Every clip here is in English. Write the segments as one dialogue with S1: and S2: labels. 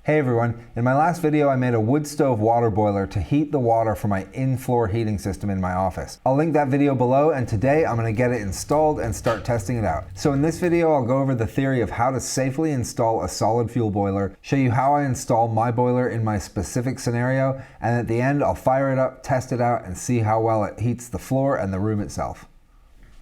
S1: Hey everyone, in my last video I made a wood stove water boiler to heat the water for my in-floor heating system in my office. I'll link that video below, and today I'm going to get it installed and start testing it out. So in this video I'll go over the theory of how to safely install a solid fuel boiler, show you how I install my boiler in my specific scenario, and at the end I'll fire it up, test it out, and see how well it heats the floor and the room itself.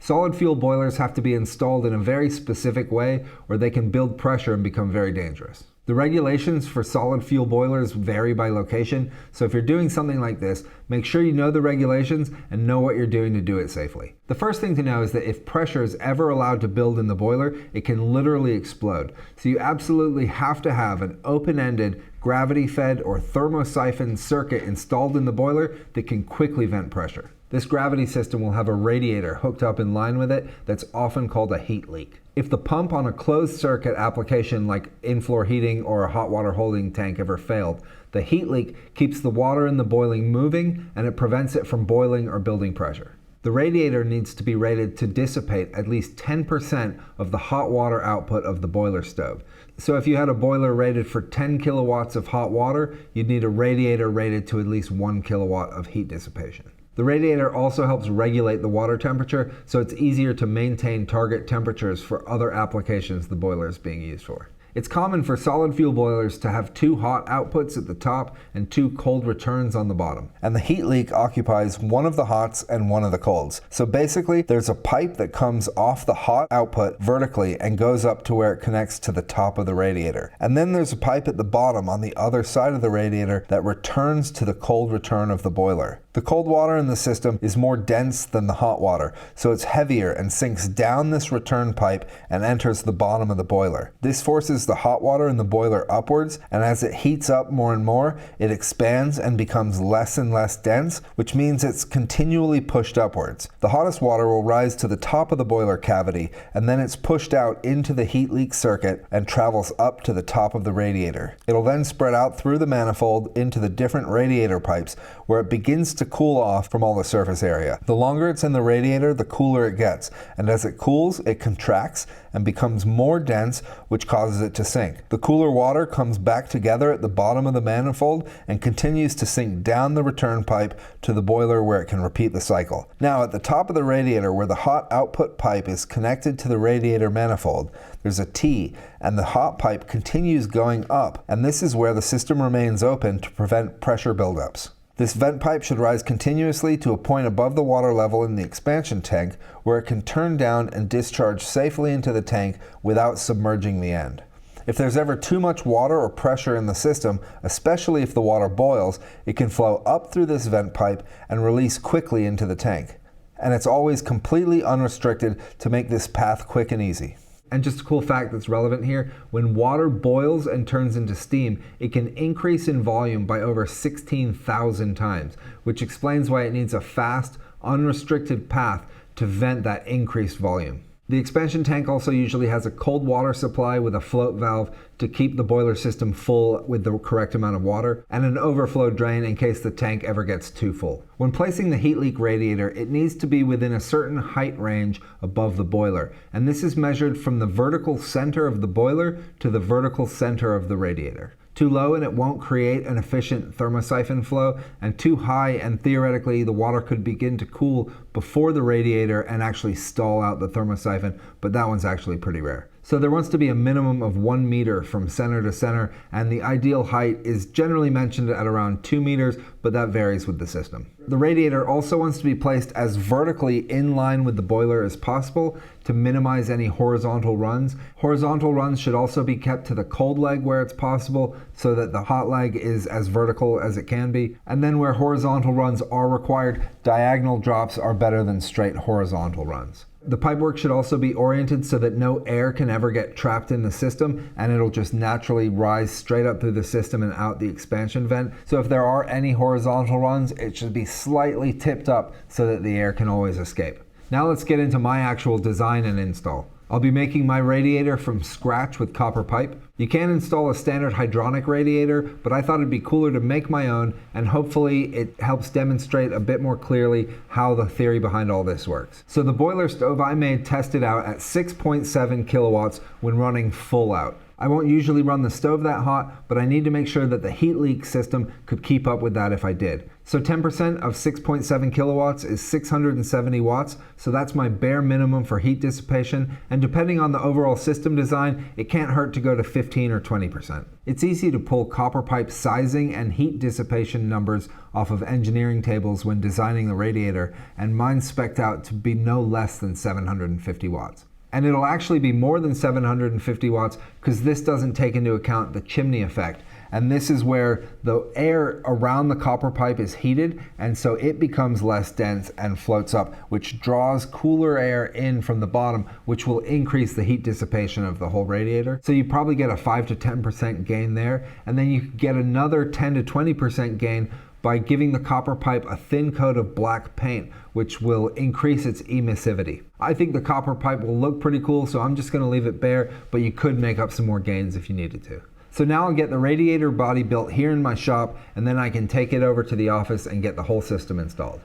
S1: Solid fuel boilers have to be installed in a very specific way or they can build pressure and become very dangerous. The regulations for solid fuel boilers vary by location, so if you're doing something like this, make sure you know the regulations and know what you're doing to do it safely. The first thing to know is that if pressure is ever allowed to build in the boiler, it can literally explode. So you absolutely have to have an open-ended, gravity-fed or thermosiphon circuit installed in the boiler that can quickly vent pressure. This gravity system will have a radiator hooked up in line with it that's often called a heat leak. If the pump on a closed circuit application like in-floor heating or a hot water holding tank ever failed, the heat leak keeps the water in the boiling moving and it prevents it from boiling or building pressure. The radiator needs to be rated to dissipate at least 10% of the hot water output of the boiler stove. So if you had a boiler rated for 10 kilowatts of hot water, you'd need a radiator rated to at least 1 kilowatt of heat dissipation. The radiator also helps regulate the water temperature, so it's easier to maintain target temperatures for other applications the boiler is being used for. It's common for solid fuel boilers to have two hot outputs at the top and two cold returns on the bottom. And the heat leak occupies one of the hots and one of the colds. So basically, there's a pipe that comes off the hot output vertically and goes up to where it connects to the top of the radiator. And then there's a pipe at the bottom on the other side of the radiator that returns to the cold return of the boiler. The cold water in the system is more dense than the hot water, so it's heavier and sinks down this return pipe and enters the bottom of the boiler. This forces the hot water in the boiler upwards, and as it heats up more and more, it expands and becomes less and less dense, which means it's continually pushed upwards. The hottest water will rise to the top of the boiler cavity, and then it's pushed out into the heat leak circuit and travels up to the top of the radiator. It'll then spread out through the manifold into the different radiator pipes, where it begins to cool off from all the surface area. The longer it's in the radiator, the cooler it gets, and as it cools, it contracts and becomes more dense, which causes it to sink. The cooler water comes back together at the bottom of the manifold and continues to sink down the return pipe to the boiler where it can repeat the cycle. Now, at the top of the radiator, where the hot output pipe is connected to the radiator manifold, there's a T, and the hot pipe continues going up, and this is where the system remains open to prevent pressure buildups. This vent pipe should rise continuously to a point above the water level in the expansion tank where it can turn down and discharge safely into the tank without submerging the end. If there's ever too much water or pressure in the system, especially if the water boils, it can flow up through this vent pipe and release quickly into the tank. And it's always completely unrestricted to make this path quick and easy. And just a cool fact that's relevant here, when water boils and turns into steam, it can increase in volume by over 16,000 times, which explains why it needs a fast, unrestricted path to vent that increased volume. The expansion tank also usually has a cold water supply with a float valve to keep the boiler system full with the correct amount of water, and an overflow drain in case the tank ever gets too full. When placing the heat leak radiator, it needs to be within a certain height range above the boiler, and this is measured from the vertical center of the boiler to the vertical center of the radiator. Too low and it won't create an efficient thermosiphon flow, and too high and theoretically the water could begin to cool before the radiator and actually stall out the thermosiphon, but that one's actually pretty rare. So there wants to be a minimum of 1 meter from center to center, and the ideal height is generally mentioned at around 2 meters, but that varies with the system. The radiator also wants to be placed as vertically in line with the boiler as possible to minimize any horizontal runs. Horizontal runs should also be kept to the cold leg where it's possible so that the hot leg is as vertical as it can be. And then where horizontal runs are required, diagonal drops are better than straight horizontal runs. The pipework should also be oriented so that no air can ever get trapped in the system, and it'll just naturally rise straight up through the system and out the expansion vent. So if there are any horizontal runs, it should be slightly tipped up so that the air can always escape. Now let's get into my actual design and install. I'll be making my radiator from scratch with copper pipe. You can install a standard hydronic radiator, but I thought it'd be cooler to make my own, and hopefully it helps demonstrate a bit more clearly how the theory behind all this works. So the boiler stove I made tested out at 6.7 kilowatts when running full out. I won't usually run the stove that hot, but I need to make sure that the heat leak system could keep up with that if I did. So 10% of 6.7 kilowatts is 670 watts, so that's my bare minimum for heat dissipation, and depending on the overall system design, it can't hurt to go to 15 or 20%. It's easy to pull copper pipe sizing and heat dissipation numbers off of engineering tables when designing the radiator, and mine's spec'd out to be no less than 750 watts. And it'll actually be more than 750 watts because this doesn't take into account the chimney effect. And this is where the air around the copper pipe is heated, and so it becomes less dense and floats up, which draws cooler air in from the bottom, which will increase the heat dissipation of the whole radiator. So you probably get a 5 to 10% gain there, and then you get another 10 to 20% gain by giving the copper pipe a thin coat of black paint, which will increase its emissivity. I think the copper pipe will look pretty cool, so I'm just gonna leave it bare, but you could make up some more gains if you needed to. So now I'll get the radiator body built here in my shop, and then I can take it over to the office and get the whole system installed.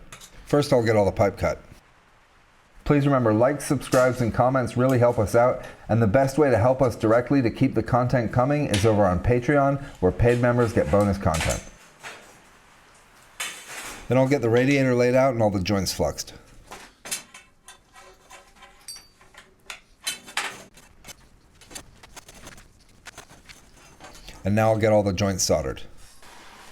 S1: First, I'll get all the pipe cut. Please remember, likes, subscribes, and comments really help us out, and the best way to help us directly to keep the content coming is over on Patreon, where paid members get bonus content. Then I'll get the radiator laid out and all the joints fluxed. And now I'll get all the joints soldered.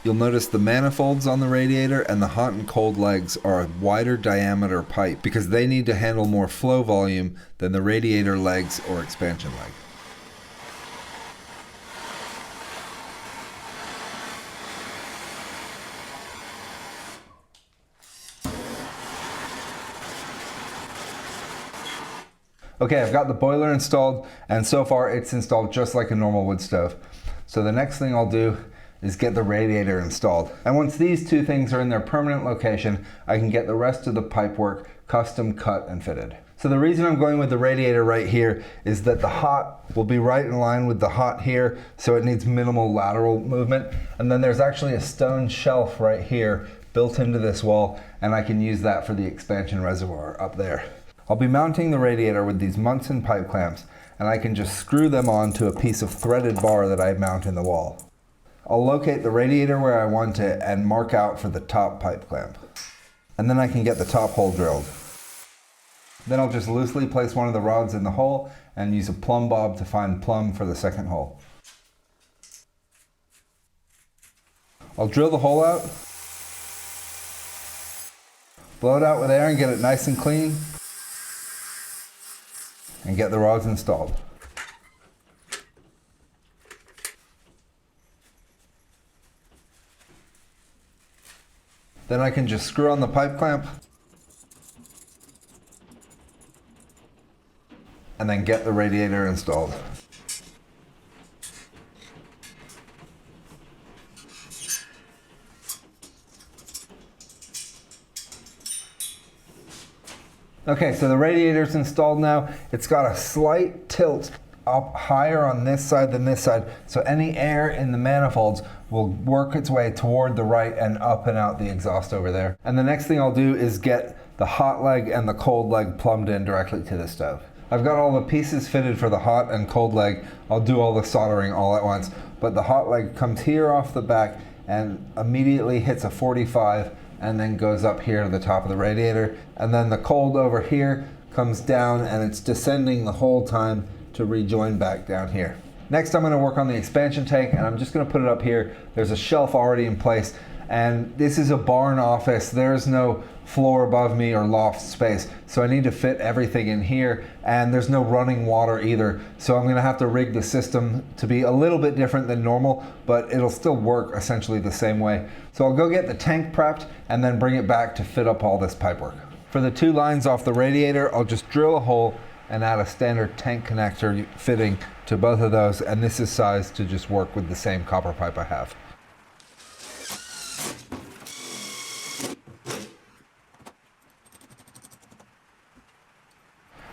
S1: You'll notice the manifolds on the radiator and the hot and cold legs are a wider diameter pipe because they need to handle more flow volume than the radiator legs or expansion leg. Okay, I've got the boiler installed, and so far it's installed just like a normal wood stove. So the next thing I'll do is get the radiator installed. And once these two things are in their permanent location, I can get the rest of the pipework custom cut and fitted. So the reason I'm going with the radiator right here is that the hot will be right in line with the hot here, so it needs minimal lateral movement. And then there's actually a stone shelf right here built into this wall, and I can use that for the expansion reservoir up there. I'll be mounting the radiator with these Munson pipe clamps, and I can just screw them onto a piece of threaded bar that I mount in the wall. I'll locate the radiator where I want it and mark out for the top pipe clamp. And then I can get the top hole drilled. Then I'll just loosely place one of the rods in the hole and use a plumb bob to find plumb for the second hole. I'll drill the hole out, blow it out with air and get it nice and clean, and get the rods installed. Then I can just screw on the pipe clamp and then get the radiator installed. Okay, so the radiator's installed now. It's got a slight tilt up higher on this side than this side, so any air in the manifolds will work its way toward the right and up and out the exhaust over there. And the next thing I'll do is get the hot leg and the cold leg plumbed in directly to the stove. I've got all the pieces fitted for the hot and cold leg. I'll do all the soldering all at once, but the hot leg comes here off the back and immediately hits a 45 and then goes up here to the top of the radiator. And then the cold over here comes down and it's descending the whole time to rejoin back down here. Next, I'm gonna work on the expansion tank, and I'm just gonna put it up here. There's a shelf already in place, and this is a barn office. There's no floor above me or loft space, so I need to fit everything in here, and there's no running water either. So I'm gonna have to rig the system to be a little bit different than normal, but it'll still work essentially the same way. So I'll go get the tank prepped and then bring it back to fit up all this pipework. For the two lines off the radiator, I'll just drill a hole and add a standard tank connector fitting to both of those, and this is sized to just work with the same copper pipe I have.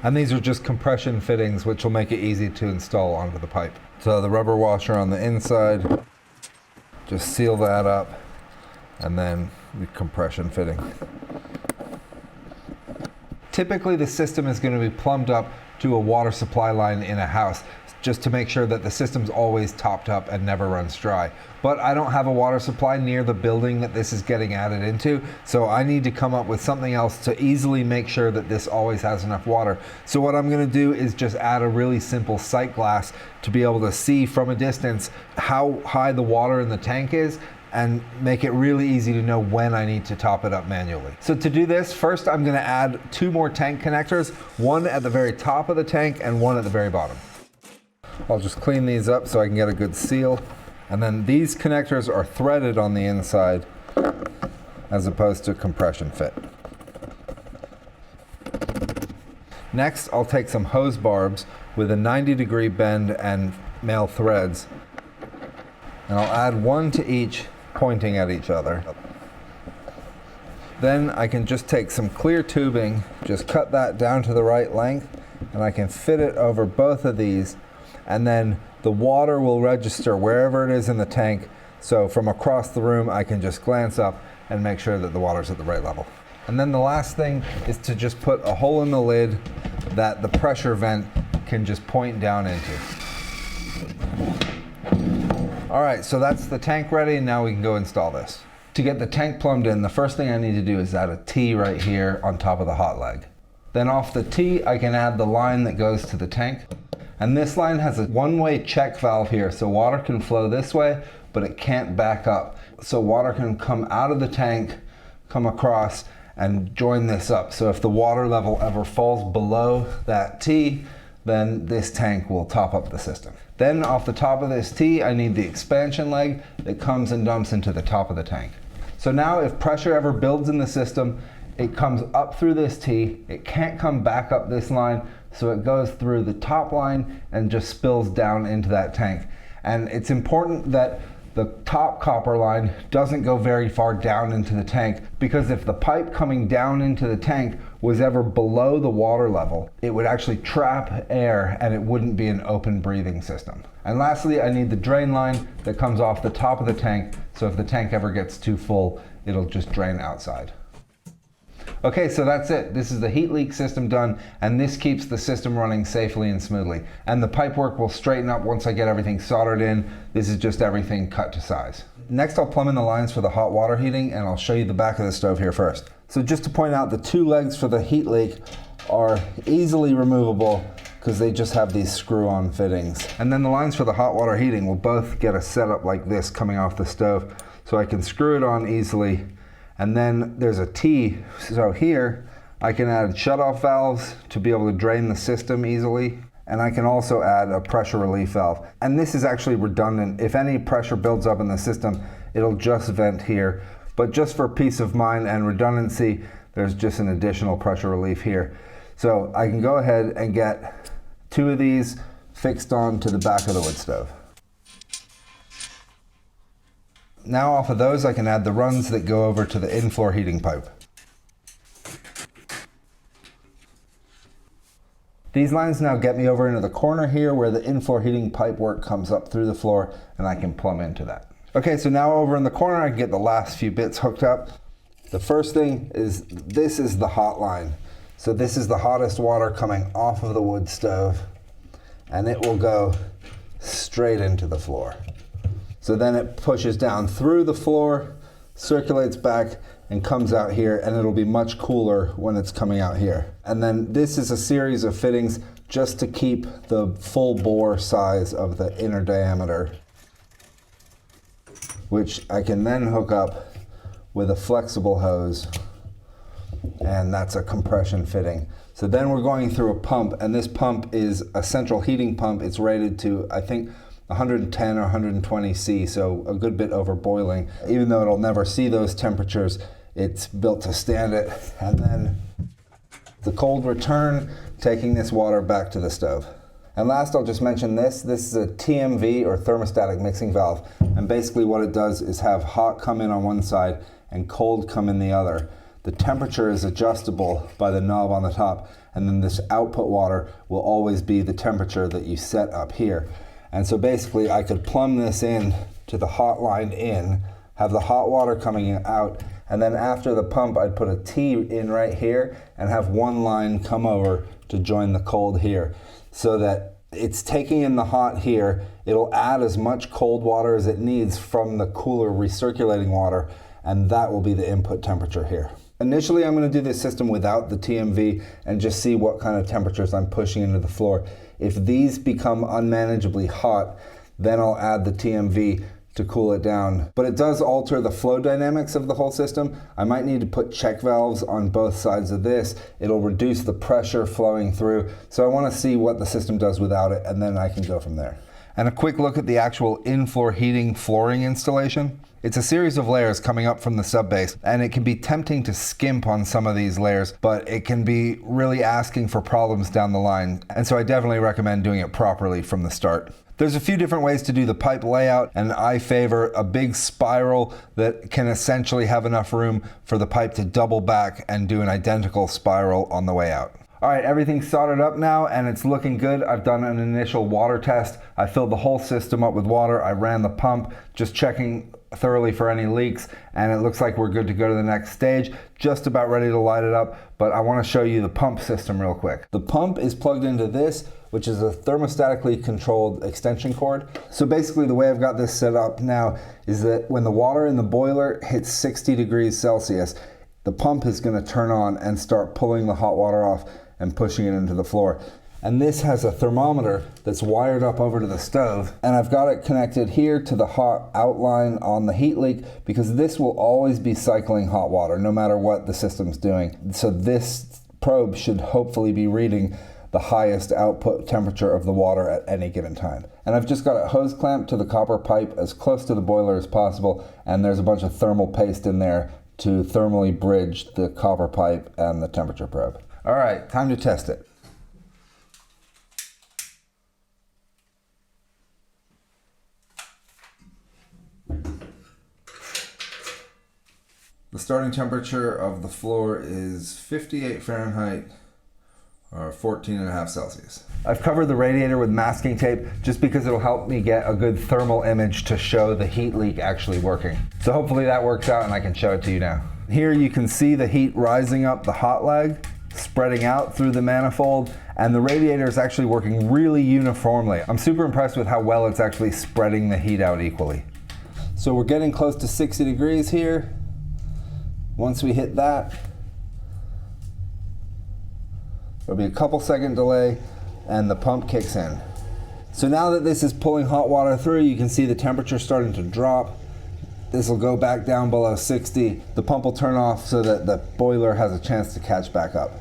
S1: And these are just compression fittings, which will make it easy to install onto the pipe. So the rubber washer on the inside, just seal that up, and then the compression fitting. Typically the system is going to be plumbed up to a water supply line in a house, just to make sure that the system's always topped up and never runs dry. But I don't have a water supply near the building that this is getting added into, so I need to come up with something else to easily make sure that this always has enough water. So what I'm gonna do is just add a really simple sight glass to be able to see from a distance how high the water in the tank is, and make it really easy to know when I need to top it up manually. So to do this, first I'm gonna add 2 more tank connectors, one at the very top of the tank and one at the very bottom. I'll just clean these up so I can get a good seal. And then these connectors are threaded on the inside as opposed to compression fit. Next, I'll take some hose barbs with a 90-degree bend and male threads, and I'll add 1 to each, pointing at each other. Then I can just take some clear tubing, just cut that down to the right length, and I can fit it over both of these, and then the water will register wherever it is in the tank. So from across the room, I can just glance up and make sure that the water's at the right level. And then the last thing is to just put a hole in the lid that the pressure vent can just point down into. All right, so that's the tank ready, and now we can go install this. To get the tank plumbed in, the first thing I need to do is add a T right here on top of the hot leg. Then off the T, I can add the line that goes to the tank. And this line has a one-way check valve here, so water can flow this way, but it can't back up. So water can come out of the tank, come across, and join this up. So if the water level ever falls below that T, then this tank will top up the system. Then off the top of this T, I need the expansion leg that comes and dumps into the top of the tank. So now if pressure ever builds in the system, it comes up through this T, it can't come back up this line, so it goes through the top line and just spills down into that tank. And it's important that the top copper line doesn't go very far down into the tank, because if the pipe coming down into the tank was ever below the water level, it would actually trap air and it wouldn't be an open breathing system. And lastly, I need the drain line that comes off the top of the tank, so if the tank ever gets too full, it'll just drain outside. Okay, so that's it. This is the heat leak system done, and this keeps the system running safely and smoothly. And the pipe work will straighten up once I get everything soldered in. This is just everything cut to size. Next, I'll plumb in the lines for the hot water heating, and I'll show you the back of the stove here first. So just to point out, the 2 legs for the heat leak are easily removable because they just have these screw-on fittings. And then the lines for the hot water heating will both get a setup like this coming off the stove, so I can screw it on easily. And then there's a T, so here I can add shut-off valves to be able to drain the system easily. And I can also add a pressure relief valve. And this is actually redundant. If any pressure builds up in the system, it'll just vent here. But just for peace of mind and redundancy, there's just an additional pressure relief here. So I can go ahead and get 2 of these fixed on to the back of the wood stove. Now off of those, I can add the runs that go over to the in-floor heating pipe. These lines now get me over into the corner here where the in-floor heating pipe work comes up through the floor, and I can plumb into that. Okay, so now over in the corner, I can get the last few bits hooked up. The first thing is, this is the hot line. So this is the hottest water coming off of the wood stove, and it will go straight into the floor. So then it pushes down through the floor, circulates back, and comes out here, and it'll be much cooler when it's coming out here. And then this is a series of fittings just to keep the full bore size of the inner diameter, which I can then hook up with a flexible hose, and that's a compression fitting. So then we're going through a pump, and this pump is a central heating pump. It's rated to, I think, 110 or 120 C, so a good bit over boiling. Even though it'll never see those temperatures, it's built to stand it. And then the cold return, taking this water back to the stove. And last, I'll just mention this. This is a TMV, or thermostatic mixing valve. And basically what it does is have hot come in on one side and cold come in the other. The temperature is adjustable by the knob on the top, and then this output water will always be the temperature that you set up here. And so basically I could plumb this in to the hot line in, have the hot water coming out, and then after the pump I'd put a T in right here and have one line come over to join the cold here, so that it's taking in the hot here. It'll add as much cold water as it needs from the cooler recirculating water, and that will be the input temperature here. Initially, I'm going to do this system without the TMV and just see what kind of temperatures I'm pushing into the floor. If these become unmanageably hot, then I'll add the TMV to cool it down. But it does alter the flow dynamics of the whole system. I might need to put check valves on both sides of this. It'll reduce the pressure flowing through. So I want to see what the system does without it, and then I can go from there. And a quick look at the actual in-floor heating flooring installation. It's a series of layers coming up from the subbase, and it can be tempting to skimp on some of these layers, but it can be really asking for problems down the line. And so I definitely recommend doing it properly from the start. There's a few different ways to do the pipe layout, and I favor a big spiral that can essentially have enough room for the pipe to double back and do an identical spiral on the way out. All right, everything's soldered up now and it's looking good. I've done an initial water test. I filled the whole system up with water. I ran the pump, just checking thoroughly for any leaks, and it looks like we're good to go to the next stage. Just about ready to light it up, but I want to show you the pump system real quick. The pump is plugged into this, which is a thermostatically controlled extension cord. So basically the way I've got this set up now is that when the water in the boiler hits 60 degrees Celsius, the pump is going to turn on and start pulling the hot water off and pushing it into the floor. And this has a thermometer that's wired up over to the stove, and I've got it connected here to the hot outline on the heat leak, because this will always be cycling hot water no matter what the system's doing. So this probe should hopefully be reading the highest output temperature of the water at any given time. And I've just got it hose clamped to the copper pipe as close to the boiler as possible, and there's a bunch of thermal paste in there to thermally bridge the copper pipe and the temperature probe. All right, time to test it. The starting temperature of the floor is 58 Fahrenheit or 14.5 Celsius. I've covered the radiator with masking tape just because it'll help me get a good thermal image to show the heat leak actually working. So hopefully that works out and I can show it to you now. Here you can see the heat rising up the hot leg, spreading out through the manifold, and the radiator is actually working really uniformly. I'm super impressed with how well it's actually spreading the heat out equally. So we're getting close to 60 degrees here. Once we hit that, there'll be a couple second delay and the pump kicks in. So now that this is pulling hot water through, you can see the temperature starting to drop. This will go back down below 60. The pump will turn off so that the boiler has a chance to catch back up.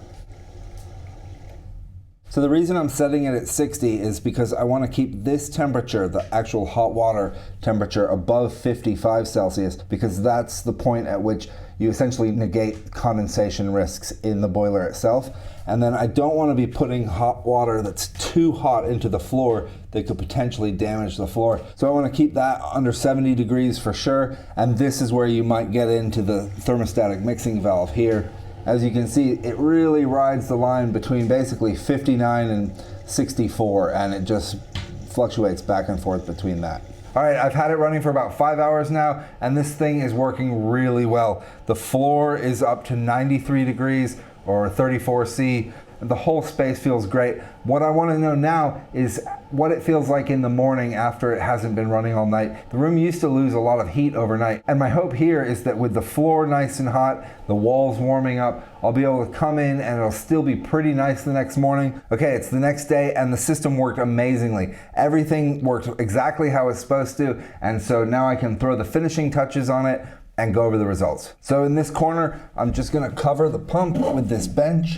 S1: So the reason I'm setting it at 60 is because I want to keep this temperature, the actual hot water temperature, above 55 Celsius, because that's the point at which you essentially negate condensation risks in the boiler itself. And then I don't want to be putting hot water that's too hot into the floor that could potentially damage the floor. So I want to keep that under 70 degrees for sure. And this is where you might get into the thermostatic mixing valve here. As you can see, it really rides the line between basically 59 and 64, and it just fluctuates back and forth between that. All right, I've had it running for about 5 hours now, and this thing is working really well. The floor is up to 93 degrees or 34°C. The whole space feels great. What I want to know now is what it feels like in the morning after it hasn't been running all night. The room used to lose a lot of heat overnight, and my hope here is that with the floor nice and hot, the walls warming up, I'll be able to come in and it'll still be pretty nice the next morning. Okay, it's the next day and the system worked amazingly. Everything worked exactly how it's supposed to, and so now I can throw the finishing touches on it and go over the results. So in this corner, I'm just gonna cover the pump with this bench.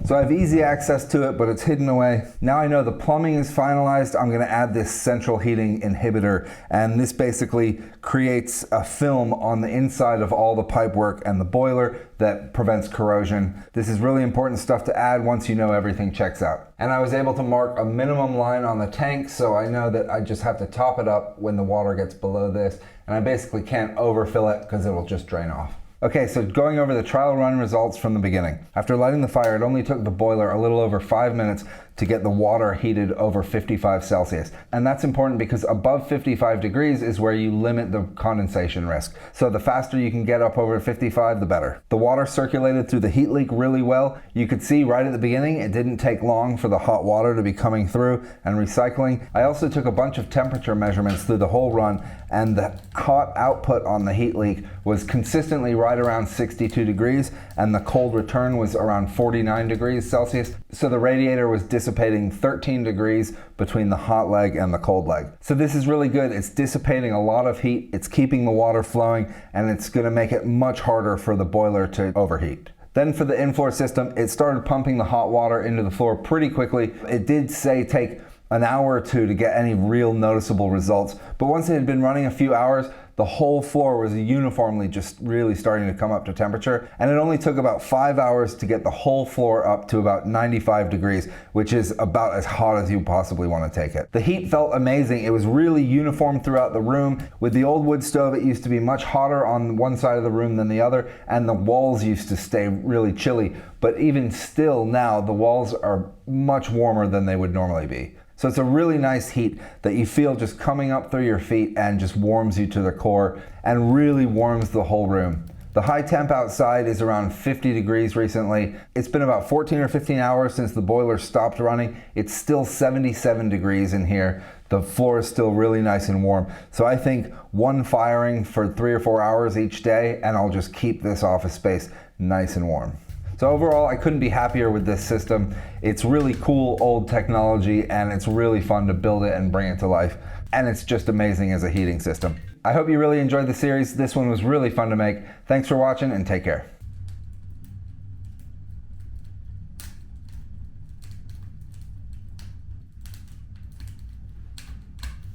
S1: So I have easy access to it, but it's hidden away. Now I know the plumbing is finalized. I'm going to add this central heating inhibitor, and this basically creates a film on the inside of all the pipework and the boiler that prevents corrosion. This is really important stuff to add once you know everything checks out. And I was able to mark a minimum line on the tank, so I know that I just have to top it up when the water gets below this, and I basically can't overfill it because it will just drain off. Okay, so going over the trial run results from the beginning. After lighting the fire, it only took the boiler a little over 5 minutes to get the water heated over 55 Celsius. And that's important because above 55 degrees is where you limit the condensation risk. So the faster you can get up over 55, the better. The water circulated through the heat leak really well. You could see right at the beginning, it didn't take long for the hot water to be coming through and recycling. I also took a bunch of temperature measurements through the whole run, and the hot output on the heat leak was consistently right around 62 degrees, and the cold return was around 49 degrees Celsius. So the radiator was dissipating 13 degrees between the hot leg and the cold leg. So this is really good. It's dissipating a lot of heat, it's keeping the water flowing, and it's gonna make it much harder for the boiler to overheat. Then for the in-floor system, it started pumping the hot water into the floor pretty quickly. It did say take an hour or two to get any real noticeable results, but once it had been running a few hours, the whole floor was uniformly just really starting to come up to temperature, and it only took about 5 hours to get the whole floor up to about 95 degrees, which is about as hot as you possibly want to take it. The heat felt amazing. It was really uniform throughout the room. With the old wood stove, it used to be much hotter on one side of the room than the other, and the walls used to stay really chilly, but even still now, the walls are much warmer than they would normally be. So it's a really nice heat that you feel just coming up through your feet and just warms you to the core and really warms the whole room. The high temp outside is around 50 degrees recently. It's been about 14 or 15 hours since the boiler stopped running. It's still 77 degrees in here. The floor is still really nice and warm. So I think one firing for 3 or 4 hours each day, and I'll just keep this office space nice and warm. So overall, I couldn't be happier with this system. It's really cool old technology, and it's really fun to build it and bring it to life. And it's just amazing as a heating system. I hope you really enjoyed the series. This one was really fun to make. Thanks for watching, and take care.